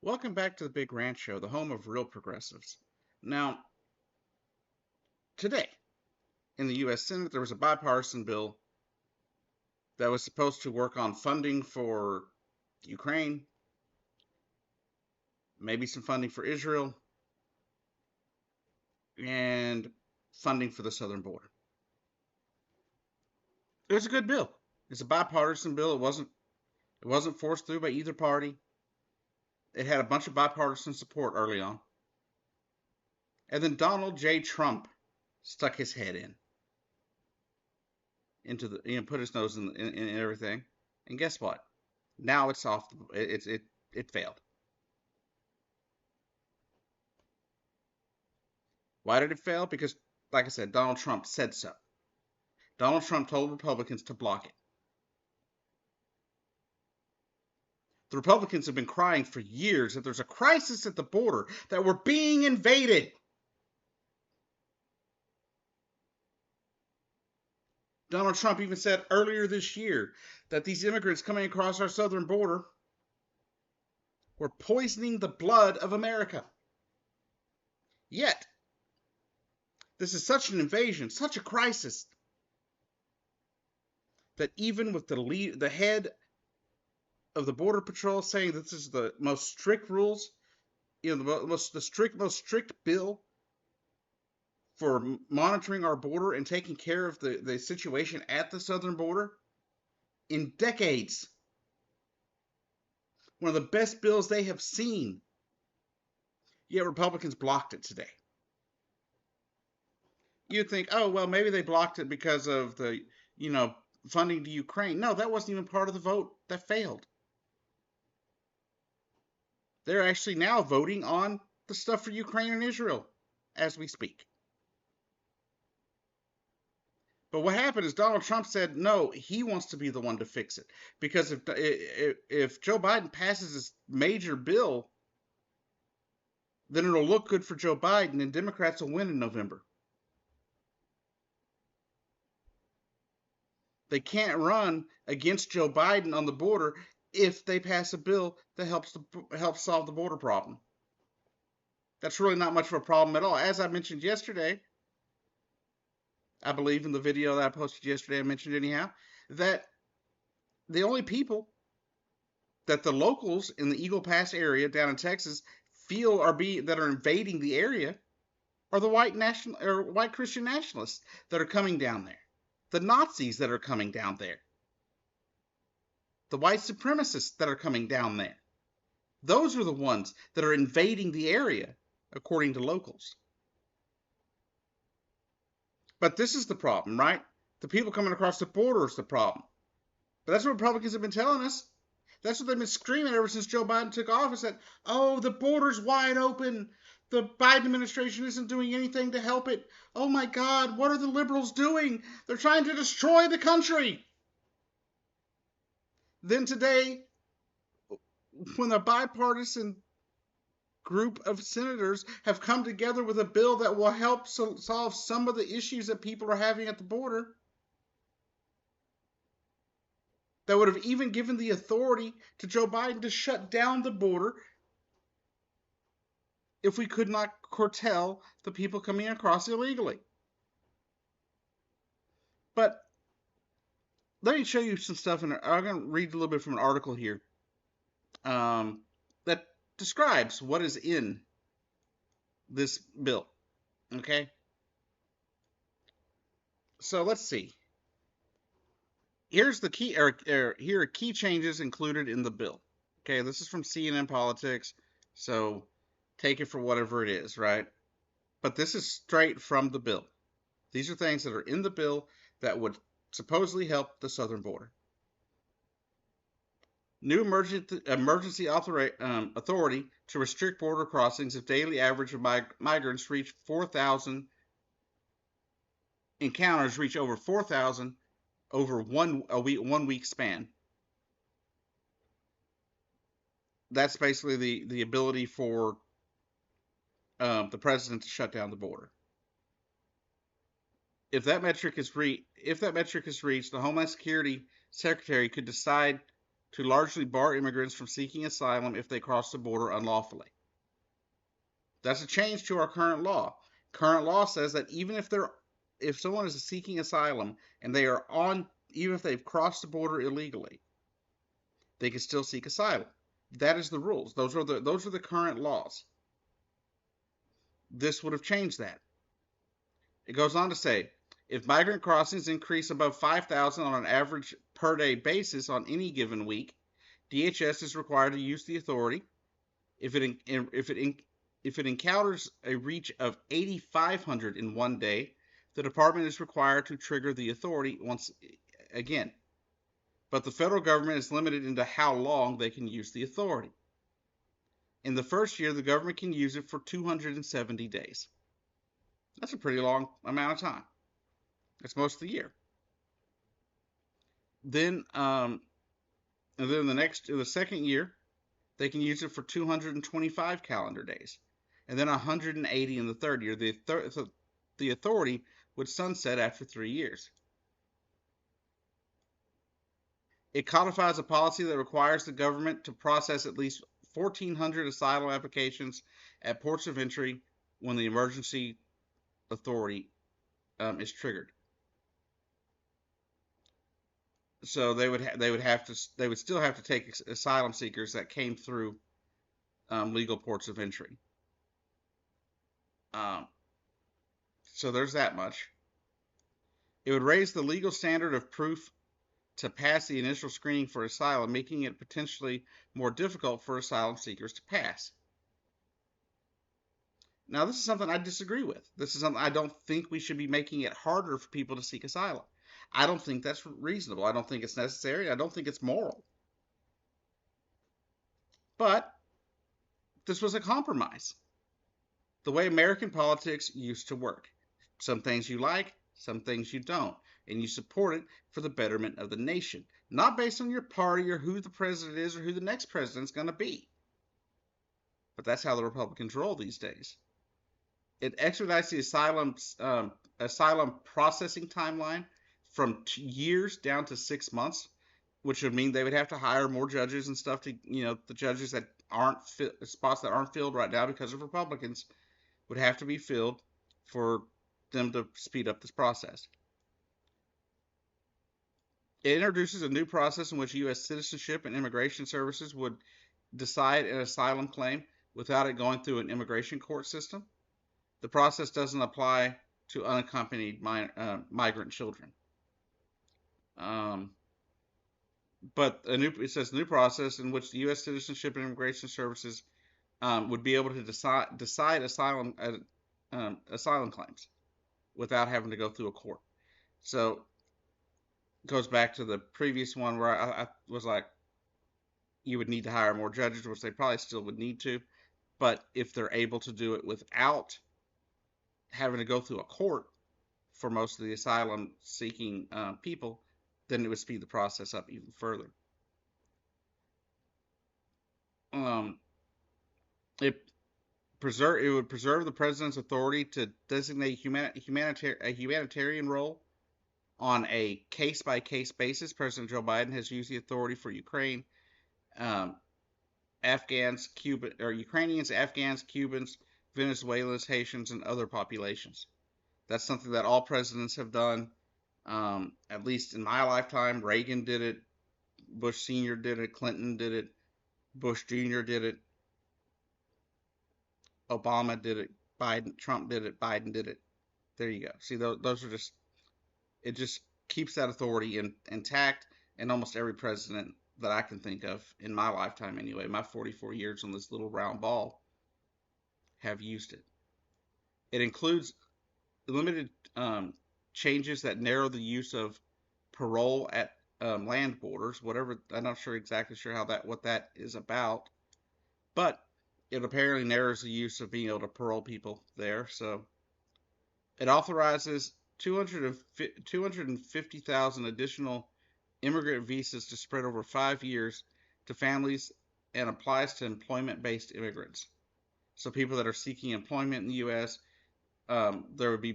Welcome back to the Big Ranch Show, the home of real progressives. Now, today in the U.S. Senate, there was a bipartisan bill that was supposed to work on funding for Ukraine, maybe some funding for Israel, and funding for the southern border. It was a good bill. It's a bipartisan bill. It wasn't forced through by either party. It had a bunch of bipartisan support early on. And then Donald J. Trump stuck his head into the put his nose in everything. And guess what? Now it's off. It failed. Why did it fail? Because, like I said, Donald Trump said so. Donald Trump told Republicans to block it. The Republicans have been crying for years that there's a crisis at the border, that we're being invaded. Donald Trump even said earlier this year that these immigrants coming across our southern border were poisoning the blood of America. Yet, this is such an invasion, such a crisis, that even with the head of the Border Patrol saying this is the most strict rules, the most strict bill for monitoring our border and taking care of the situation at the southern border in decades. One of the best bills they have seen. Yet Republicans blocked it today. You'd think, oh, well, maybe they blocked it because of the, funding to Ukraine. No, that wasn't even part of the vote. That failed. They're actually now voting on the stuff for Ukraine and Israel as we speak. But what happened is Donald Trump said no, he wants to be the one to fix it. Because if Joe Biden passes this major bill, then it'll look good for Joe Biden and Democrats will win in November. They can't run against Joe Biden on the border if they pass a bill that helps solve the border problem. That's really not much of a problem at all. As I mentioned yesterday, I believe in the video that I posted yesterday, I mentioned anyhow, that the only people that the locals in the Eagle Pass area down in Texas feel that are invading the area are the white Christian nationalists that are coming down there, the Nazis that are coming down there, the white supremacists that are coming down there. Those are the ones that are invading the area, according to locals. But this is the problem, right? The people coming across the border is the problem. But that's what Republicans have been telling us. That's what they've been screaming ever since Joe Biden took office, that, oh, the border's wide open. The Biden administration isn't doing anything to help it. Oh my God, what are the liberals doing? They're trying to destroy the country. Then today, when a bipartisan group of senators have come together with a bill that will help solve some of the issues that people are having at the border, that would have even given the authority to Joe Biden to shut down the border if we could not curtail the people coming across illegally. But let me show you some stuff, and I'm going to read a little bit from an article here that describes what is in this bill. Okay? So let's see. Here's the key, here are key changes included in the bill. Okay, this is from CNN Politics, so take it for whatever it is, right? But this is straight from the bill. These are things that are in the bill that would supposedly help the southern border. New emergency authority to restrict border crossings if daily average of migrants reach 4,000 encounters reach over 4,000 over 1 week span. That's basically the ability for the president to shut down the border. If that metric is reached, the Homeland Security Secretary could decide to largely bar immigrants from seeking asylum if they cross the border unlawfully. That's a change to our current law. Current law says that even if someone is seeking asylum and they are even if they've crossed the border illegally, they can still seek asylum. That is the rules. Those are the current laws. This would have changed that. It goes on to say, if migrant crossings increase above 5,000 on an average per day basis on any given week, DHS is required to use the authority. If it encounters a reach of 8,500 in one day, the department is required to trigger the authority once again. But the federal government is limited into how long they can use the authority. In the first year, the government can use it for 270 days. That's a pretty long amount of time. That's most of the year. Then, and then the second year, they can use it for 225 calendar days, and then 180 in the third year. The authority would sunset after 3 years. It codifies a policy that requires the government to process at least 1,400 asylum applications at ports of entry when the emergency authority is triggered. So they would still have to take asylum seekers that came through legal ports of entry. So there's that much. It would raise the legal standard of proof to pass the initial screening for asylum, making it potentially more difficult for asylum seekers to pass. Now, this is something I disagree with. This is something I don't think we should be making it harder for people to seek asylum. I don't think that's reasonable. I don't think it's necessary. I don't think it's moral. But this was a compromise. The way American politics used to work. Some things you like, some things you don't. And you support it for the betterment of the nation. Not based on your party or who the president is or who the next president's going to be. But that's how the Republicans roll these days. It expedites the asylum processing timeline from 2 years down to 6 months, which would mean they would have to hire more judges and stuff to, the judges that spots that aren't filled right now because of Republicans would have to be filled for them to speed up this process. It introduces a new process in which U.S. Citizenship and Immigration Services would decide an asylum claim without it going through an immigration court system. The process doesn't apply to unaccompanied migrant children. But it says new process in which the U.S. Citizenship and Immigration Services would be able to decide asylum claims without having to go through a court. So it goes back to the previous one where I was like, you would need to hire more judges, which they probably still would need to. But if they're able to do it without having to go through a court for most of the asylum seeking people, then it would speed the process up even further. It would preserve the president's authority to designate a humanitarian role on a case-by-case basis. President Joe Biden has used the authority for Ukrainians, Afghans, Cubans, Venezuelans, Haitians, and other populations. That's something that all presidents have done, at least in my lifetime. Reagan did it, Bush Sr. did it, Clinton did it, Bush Jr. did it, Obama did it, Trump did it, Biden did it. There you go. See, those are it just keeps that authority intact, and almost every president that I can think of in my lifetime anyway, my 44 years on this little round ball, have used it. It includes limited changes that narrow the use of parole at land borders, whatever. I'm not exactly sure what that is about, but it apparently narrows the use of being able to parole people there. So it authorizes 250,000 additional immigrant visas to spread over 5 years to families and applies to employment-based immigrants. So people that are seeking employment in the U.S., there would be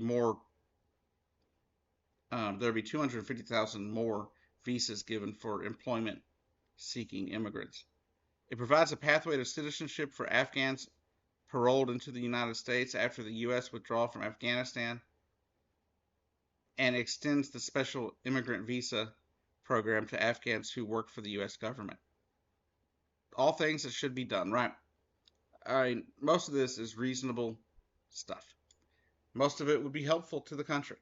250,000 more visas given for employment seeking immigrants. It provides a pathway to citizenship for Afghans paroled into the United States after the U.S. withdrawal from Afghanistan, and extends the special immigrant visa program to Afghans who work for the U.S. government. All things that should be done, right? Most of this is reasonable stuff. Most of it would be helpful to the country.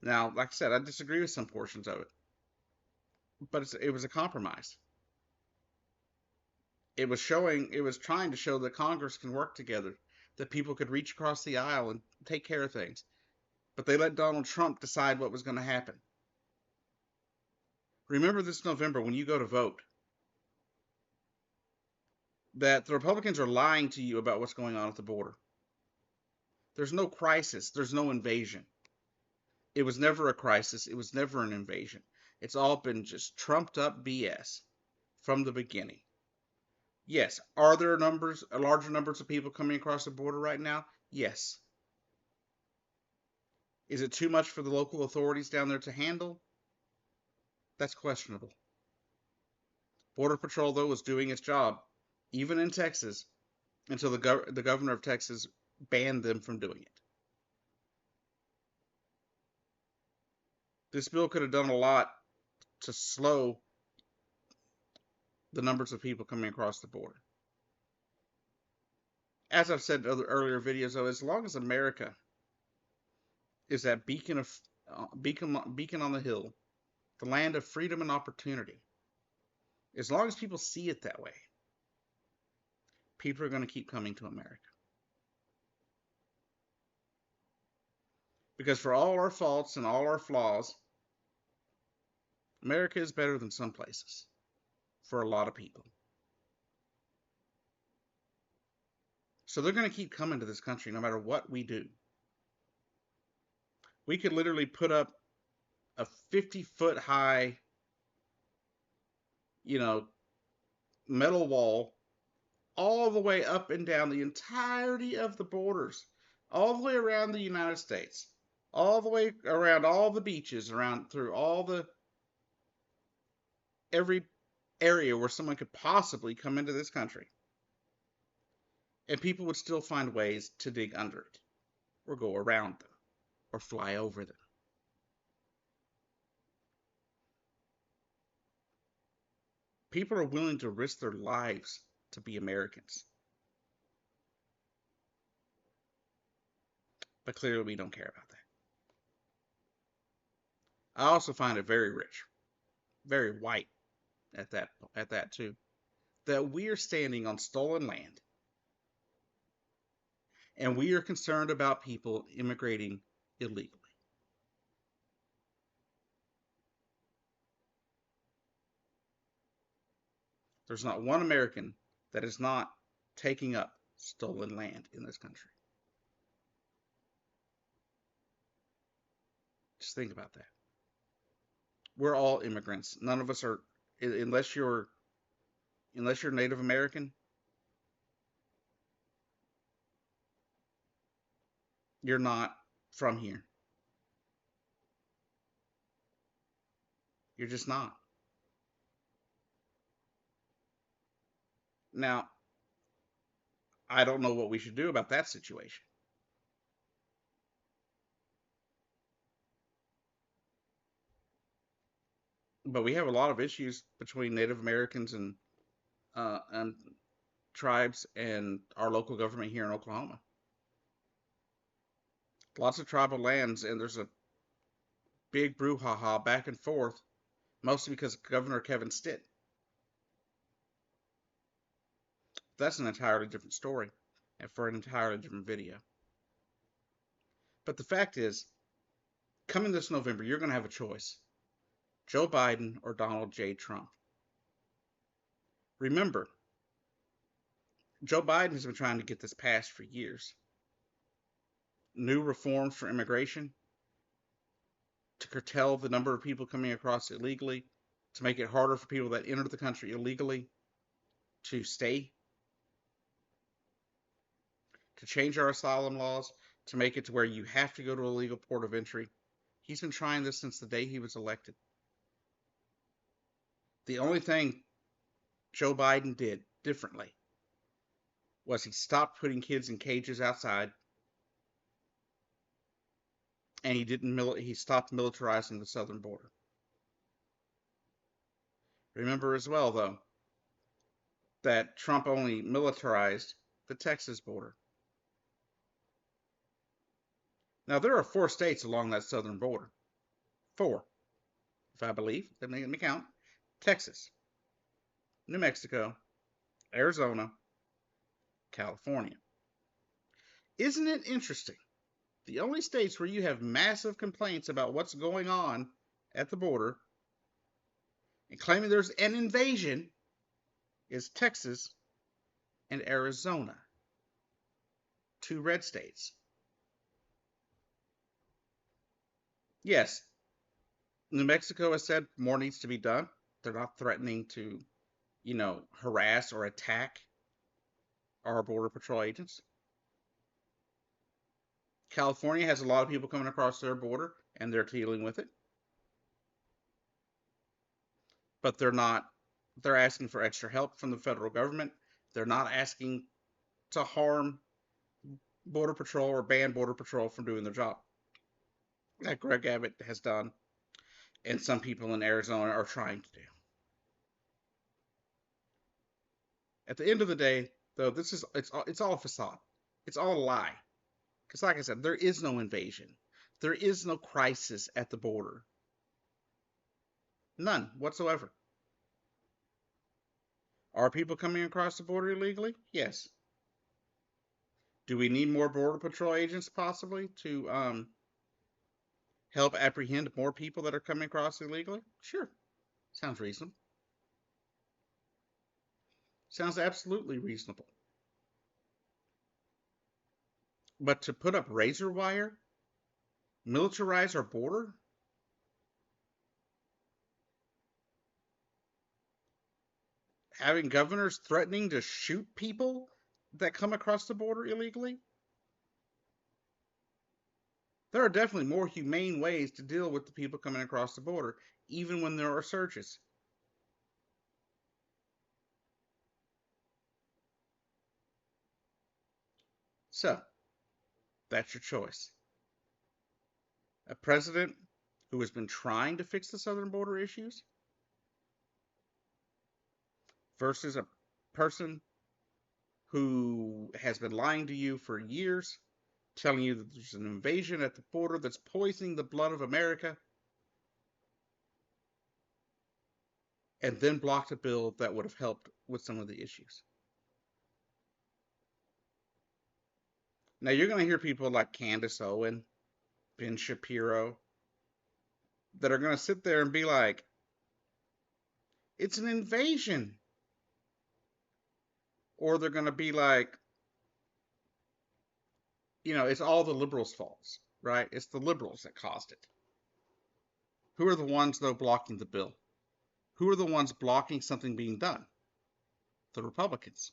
Now, like I said, I disagree with some portions of it, but it was a compromise. It was trying to show that Congress can work together, that people could reach across the aisle and take care of things. But they let Donald Trump decide what was going to happen. Remember this November when you go to vote, that the Republicans are lying to you about what's going on at the border. There's no crisis. There's no invasion. It was never a crisis. It was never an invasion. It's all been just trumped up BS from the beginning. Yes, are there larger numbers of people coming across the border right now? Yes. Is it too much for the local authorities down there to handle? That's questionable. Border Patrol, though, was doing its job, even in Texas, until the governor of Texas banned them from doing it. This bill could have done a lot to slow the numbers of people coming across the border. As I've said in other earlier videos, though, as long as America is that beacon on the hill, the land of freedom and opportunity, as long as people see it that way, people are going to keep coming to America. Because for all our faults and all our flaws, America is better than some places for a lot of people. So they're going to keep coming to this country no matter what we do. We could literally put up a 50-foot high, metal wall all the way up and down the entirety of the borders, all the way around the United States, all the way around all the beaches, through every area where someone could possibly come into this country. And people would still find ways to dig under it, or go around them, or fly over them. People are willing to risk their lives to be Americans. But clearly we don't care about that. I also find it very rich, very white at that too, that we are standing on stolen land, and we are concerned about people immigrating illegally. There's not one American that is not taking up stolen land in this country. Just think about that. We're all immigrants. None of us are, unless you're Native American, you're not from here. You're just not. Now, I don't know what we should do about that situation. But we have a lot of issues between Native Americans and tribes and our local government here in Oklahoma. Lots of tribal lands, and there's a big brouhaha back and forth, mostly because Governor Kevin Stitt. That's an entirely different story, and for an entirely different video. But the fact is, coming this November, you're going to have a choice: Joe Biden or Donald J. Trump. Remember, Joe Biden has been trying to get this passed for years. New reforms for immigration, to curtail the number of people coming across illegally, to make it harder for people that enter the country illegally to stay, to change our asylum laws, to make it to where you have to go to a legal port of entry. He's been trying this since the day he was elected. The only thing Joe Biden did differently was he stopped putting kids in cages outside, and he stopped militarizing the southern border. Remember as well, though, that Trump only militarized the Texas border. Now, there are 4 states along that southern border. 4, if I believe. Let me count. Texas, New Mexico, Arizona, California. Isn't it interesting? The only states where you have massive complaints about what's going on at the border and claiming there's an invasion is Texas and Arizona, 2 red states. Yes, New Mexico has said more needs to be done. They're not threatening to, harass or attack our Border Patrol agents. California has a lot of people coming across their border, and they're dealing with it. But they're asking for extra help from the federal government. They're not asking to harm Border Patrol or ban Border Patrol from doing their job, like Greg Abbott has done, and some people in Arizona are trying to do. At the end of the day, though, it's all a facade. It's all a lie. Because, like I said, there is no invasion. There is no crisis at the border. None whatsoever. Are people coming across the border illegally? Yes. Do we need more Border Patrol agents possibly to help apprehend more people that are coming across illegally? Sure. Sounds reasonable. Sounds absolutely reasonable. But to put up razor wire, militarize our border, having governors threatening to shoot people that come across the border illegally, there are definitely more humane ways to deal with the people coming across the border, even when there are searches. So, that's your choice. A president who has been trying to fix the southern border issues versus a person who has been lying to you for years, telling you that there's an invasion at the border that's poisoning the blood of America, and then blocked a bill that would have helped with some of the issues. Now, you're going to hear people like Candace Owen, Ben Shapiro, that are going to sit there and be like, it's an invasion. Or they're going to be like, it's all the liberals' faults, right? It's the liberals that caused it. Who are the ones, though, blocking the bill? Who are the ones blocking something being done? The Republicans.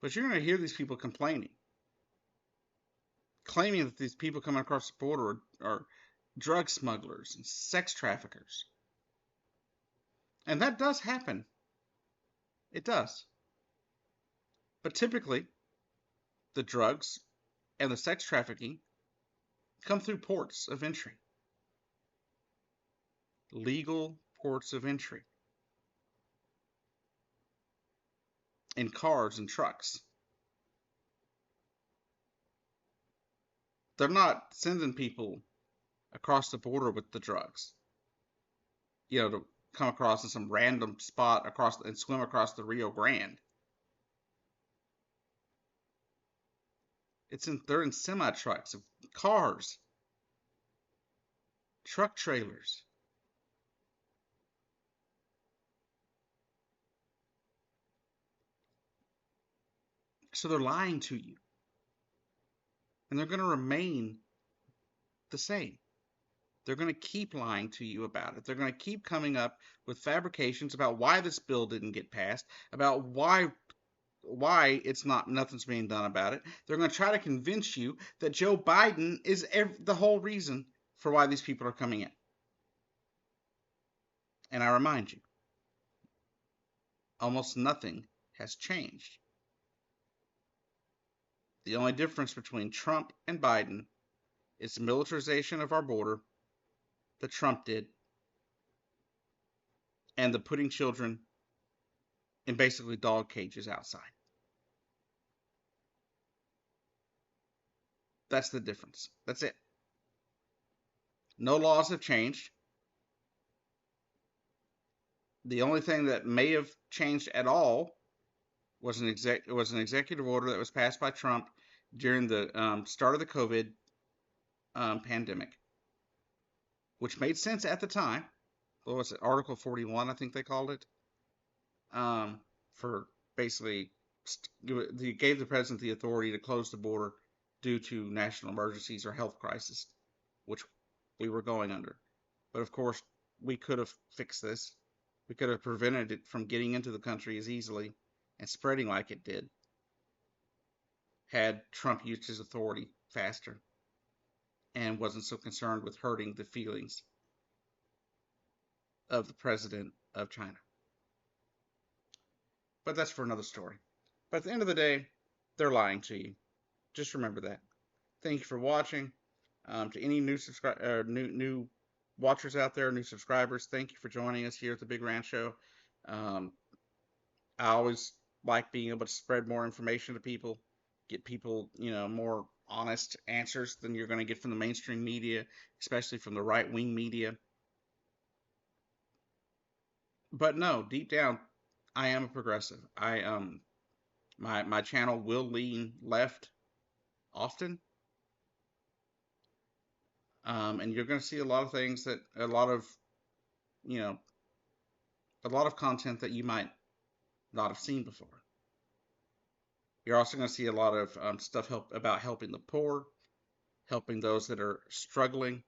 But you're going to hear these people complaining, claiming that these people coming across the border are drug smugglers and sex traffickers. And that does happen. It does. But typically, the drugs and the sex trafficking come through ports of entry. Legal ports of entry. In cars and trucks. They're not sending people across the border with the drugs, to come across in some random spot and swim across the Rio Grande. They're in semi-trucks, cars, truck trailers. So they're lying to you. And they're going to remain the same. They're going to keep lying to you about it. They're going to keep coming up with fabrications about why this bill didn't get passed, about why nothing's being done about it. They're going to try to convince you that Joe Biden is the whole reason for why these people are coming in. And I remind you, almost nothing has changed. The only difference between Trump and Biden is the militarization of our border that Trump did and the putting children in basically dog cages outside. That's the difference. That's it. No laws have changed. The only thing that may have changed at all was an executive order that was passed by Trump during the start of the COVID pandemic, which made sense at the time. What was it? Article 41, I think they called it, for basically it gave the president the authority to close the border due to national emergencies or health crisis, which we were going under. But of course, we could have fixed this. We could have prevented it from getting into the country as easily and spreading like it did had Trump used his authority faster and wasn't so concerned with hurting the feelings of the president of China. But that's for another story. But at the end of the day, they're lying to you. Just remember that. Thank you for watching. To any new watchers out there, new subscribers, thank you for joining us here at the Big Rant Show. I always like being able to spread more information to people, get people, more honest answers than you're going to get from the mainstream media, especially from the right-wing media. But no, deep down, I am a progressive. My channel will lean left often. And you're going to see a lot of things a lot of content that you might not have seen before. You're also going to see a lot of stuff about helping the poor, helping those that are struggling.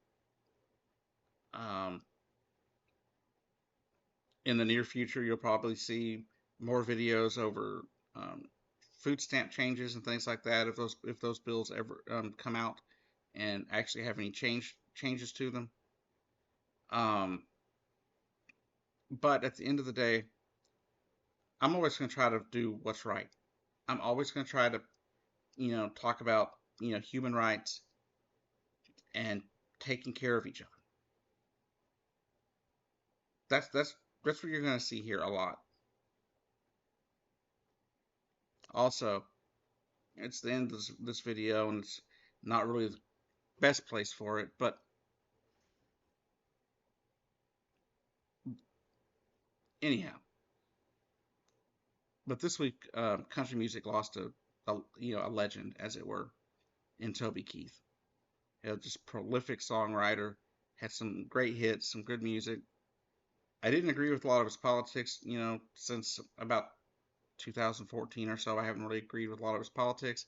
In the near future, you'll probably see more videos over food stamp changes and things like that if those bills ever come out and actually have any changes to them. But at the end of the day, I'm always going to try to do what's right. I'm always going to try to, talk about, human rights and taking care of each other. That's what you're going to see here a lot. Also, it's the end of this video, and it's not really the best place for it, but anyhow. But this week, country music lost a legend, as it were, in Toby Keith. Just prolific songwriter, had some great hits, some good music. I didn't agree with a lot of his politics, since about 2014 or so. I haven't really agreed with a lot of his politics,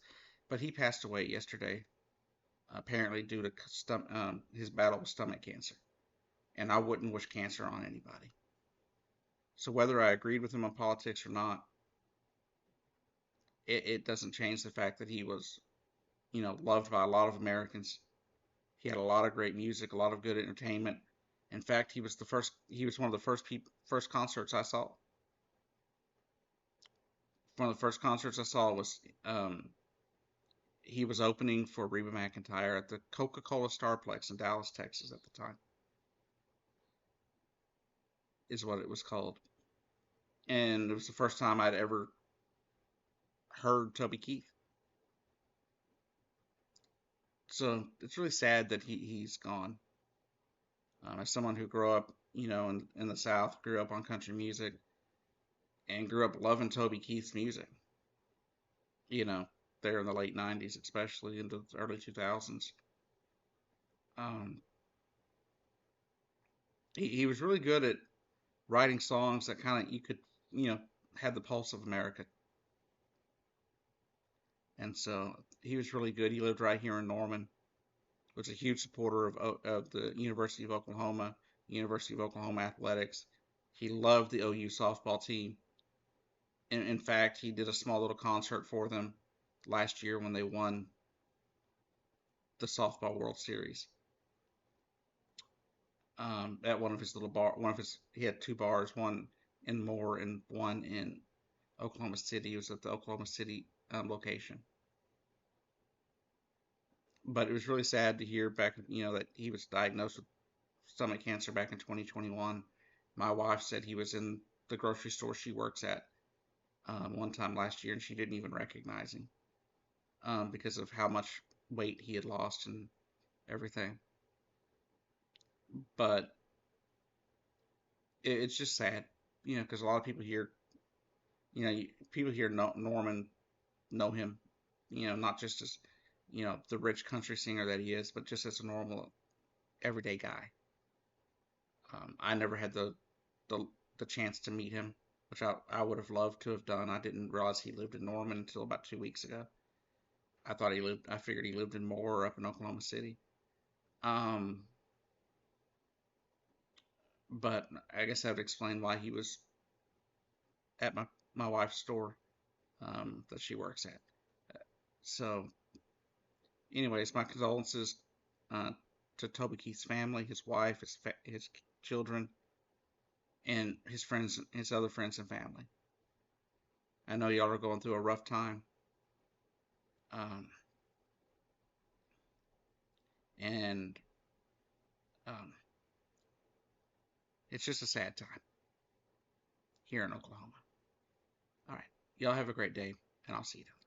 but he passed away yesterday, apparently due to his battle with stomach cancer. And I wouldn't wish cancer on anybody. So whether I agreed with him on politics or not, it doesn't change the fact that he was, loved by a lot of Americans. He had a lot of great music, a lot of good entertainment. In fact, he was one of the first concerts I saw. One of the first concerts I saw was he was opening for Reba McEntire at the Coca-Cola Starplex in Dallas, Texas at the time. Is what it was called. And it was the first time I'd ever heard Toby Keith. So it's really sad that he's gone. As someone who grew up, in the South, grew up on country music, and grew up loving Toby Keith's music. There in the late 90s, especially into the early 2000s. He was really good at writing songs that kind of, you could, had the pulse of America. And so he was really good. He lived right here in Norman. Was a huge supporter of the University of Oklahoma athletics. He loved the OU softball team. In fact, he did a small little concert for them last year when they won the softball World Series. at one of his little bar. He had two bars, one in Moore and one in Oklahoma City. He was at the Oklahoma City location. But it was really sad to hear back, that he was diagnosed with stomach cancer back in 2021. My wife said he was in the grocery store she works at one time last year, and she didn't even recognize him because of how much weight he had lost and everything. But it's just sad, because a lot of people here, people here know Norman, know him, not just as, the rich country singer that he is, but just as a normal, everyday guy. I never had the the chance to meet him, which I would have loved to have done. I didn't realize he lived in Norman until about 2 weeks ago. I figured he lived in Moore or up in Oklahoma City. Um, but I guess that would explain why he was at my wife's store that she works at. So, anyways, my condolences uh, to Toby Keith's family, his wife, his children, and his friends, his other friends and family. I know y'all are going through a rough time, um, and um, it's just a sad time here in Oklahoma. All right, y'all have a great day, and I'll see you.